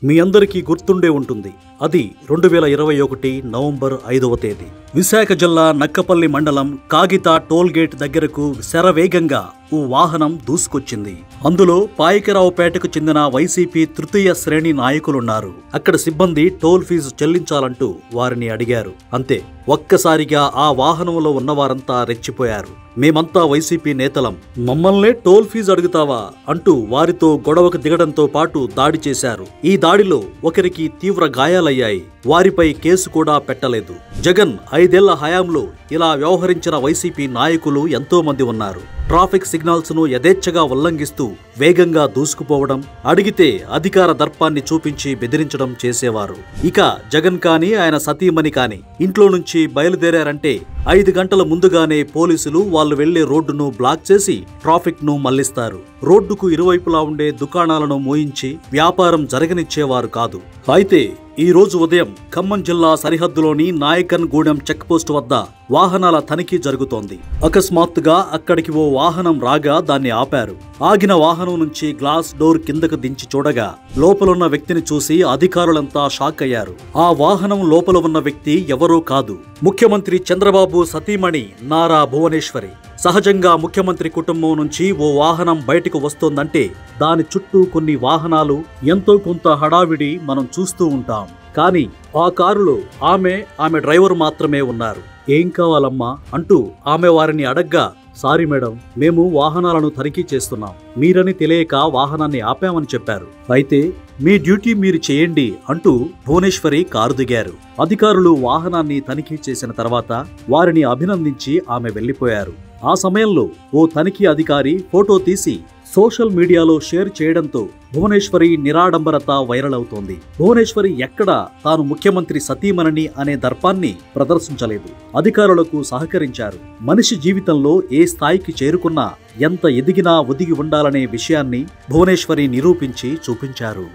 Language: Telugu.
మీ అందరికీ గుర్తుండే ఉంటుంది. అది 2021 నవంబర్ 5వ తేదీ. విశాఖ జిల్లా నక్కపల్లి మండలం కాగిత టోల్గేట్ దగ్గరకు శరవేగంగా ఓ వాహనం దూసుకొచ్చింది. అందులో పాయకరావుపేటకు చెందిన వైసీపీ తృతీయ శ్రేణి నాయకులున్నారు. అక్కడ సిబ్బంది టోల్ ఫీజు చెల్లించాలంటూ వారిని అడిగారు. అంతే, ఒక్కసారిగా ఆ వాహనంలో ఉన్నవారంతా రెచ్చిపోయారు. మేమంతా వైసీపీ నేతలం, మమ్మల్నే టోల్ ఫీజు అడుగుతావా అంటూ వారితో గొడవకు దిగడంతో పాటు దాడి చేశారు. ఈ దాడిలో ఒకరికి తీవ్ర గాయాలయ్యాయి. వారిపై కేసు కూడా పెట్టలేదు. జగన్ 5 ఏళ్ల హయాంలో ఇలా వ్యవహరించిన వైసీపీ నాయకులు ఎంతో మంది ఉన్నారు. ట్రాఫిక్ సిగ్నల్స్ ను యథేచ్ఛగా ఉల్లంఘిస్తూ వేగంగా దూసుకుపోవడం, అడిగితే అధికార దర్పాన్ని చూపించి బెదిరించడం చేసేవారు. ఇక జగన్ కానీ ఆయన సతీమణి కానీ ఇంట్లో నుంచి బయలుదేరారంటే 5 గంటల ముందుగానే పోలీసులు వాళ్ళు వెళ్లే రోడ్డును బ్లాక్ చేసి ట్రాఫిక్ ను మళ్లిస్తారు. రోడ్డుకు ఇరువైపులా ఉండే దుకాణాలను మోయించి వ్యాపారం జరగనిచ్చేవారు కాదు. అయితే ఈ రోజు ఉదయం ఖమ్మం జిల్లా సరిహద్దులోని నాయకన్ గూడెం చెక్ పోస్ట్ వద్ద వాహనాల తనిఖీ జరుగుతోంది. అకస్మాత్తుగా అక్కడికి ఓ వాహనం రాగా దాన్ని ఆపారు. ఆగిన వాహనం నుంచి గ్లాస్ డోర్ కిందకు దించి చూడగా లోపలున్న వ్యక్తిని చూసి అధికారులంతా షాక్ అయ్యారు. ఆ వాహనం లోపల ఉన్న వ్యక్తి ఎవరో కాదు, ముఖ్యమంత్రి చంద్రబాబు సతీమణి నారా భువనేశ్వరి. సహజంగా ముఖ్యమంత్రి కుటుంబం నుంచి ఓ వాహనం బయటకు వస్తోందంటే దాని చుట్టూ కొన్ని వాహనాలు, ఎంతో కొంత హడావిడి మనం చూస్తూ ఉంటాం. కానీ ఆ కారులో ఆమె డ్రైవర్ మాత్రమే ఉన్నారు. ఏం కావాలమ్మా అంటూ ఆమె వారిని అడగ్గా, సారీ మేడం, మేము వాహనాలను తనిఖీ చేస్తున్నాం, మీరని తెలియక వాహనాన్ని ఆపామని చెప్పారు. అయితే మీ డ్యూటీ మీరు చేయండి అంటూ భువనేశ్వరి కారు దిగారు. అధికారులు వాహనాన్ని తనిఖీ చేసిన తర్వాత వారిని అభినందించి ఆమె వెళ్లిపోయారు. ఆ సమయంలో ఓ తనిఖీ అధికారి ఫోటో తీసి సోషల్ మీడియాలో షేర్ చేయడంతో భువనేశ్వరి నిరాడంబరత వైరల్ అవుతోంది. భువనేశ్వరి ఎక్కడా తాను ముఖ్యమంత్రి సతీమణి అనే దర్పాన్ని ప్రదర్శించలేదు. అధికారులకు సహకరించారు. మనిషి జీవితంలో ఏ స్థాయికి చేరుకున్నా ఎంత ఎదిగినా ఒదిగి ఉండాలనే విషయాన్ని భువనేశ్వరి నిరూపించి చూపించారు.